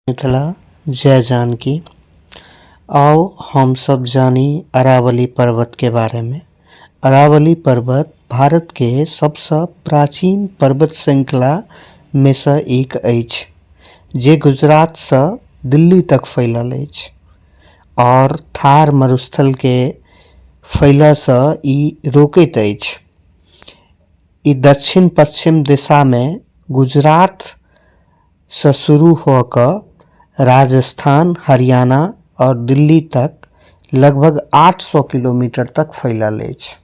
मिथिला जय जानकी। आओ हम सब जानी अरावली पर्वत के बारे में। अरावली पर्वत भारत के सबसँ प्राचीन पर्वत श्रृंखला में से एक अछि, जे गुजरात से दिल्ली तक फैलल अछि और थार मरुस्थल के फैलऽ से ई रोकैत अछि। ई दक्षिण पश्चिम दिशा में गुजरात से शुरू होकर राजस्थान, हरियाणा और दिल्ली तक लगभग 800 किलोमीटर तक फैलल अछि।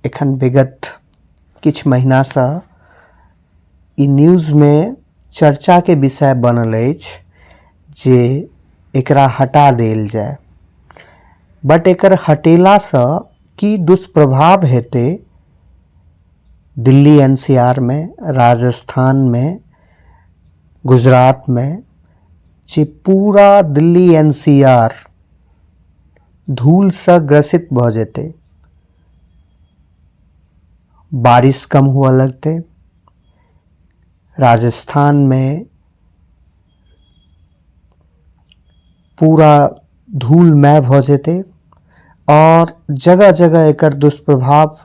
एखन विगत किछ महीना से ई न्यूज में चर्चा के विषय बनल अछि जे एकरा हटा देल जाय, बट एकर हटेला से की दुष्प्रभाव हेतै दिल्ली एनसीआर में, राजस्थान में, गुजरात में, जे पूरा दिल्ली एनसीआर धूल से ग्रसित भ जेतै। बारिश कम हुआ लगतै, राजस्थान में पूरा धूलमय भ जेतै और जगह जगह एकर दुष्प्रभाव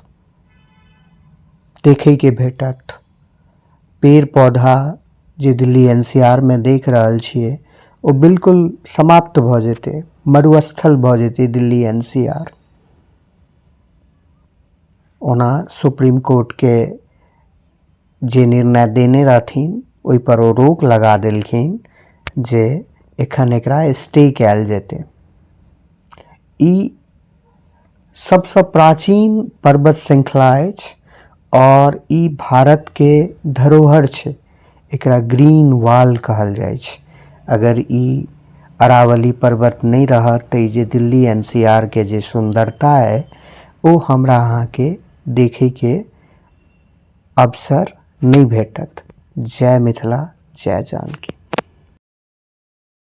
देखे के भेटत। पेड़ पौधा जे दिल्ली एनसीआर में देख रहल छियै ओ बिल्कुल समाप्त भ जेतै, मरुस्थल भ जेतै दिल्ली एनसीआर। ओना सुप्रीम कोर्ट के जे निर्णय देने रहथिन ओइ पर ओ रोक लगा देलखिन जे एखन एकरा स्टे कैल जेतै। ई सबसे प्राचीन पर्वत श्रृंखला अछि और ई भारत के धरोहर छै। एकरा ग्रीन वॉल कहल जाय छै। अगर ई अरावली पर्वत नहीं रहत त ई जे दिल्ली एनसीआर के जे सुंदरता है ओ हमरा अहाँ के देखे के अवसर नहीं भेटत। जय मिथिला जय जानकी।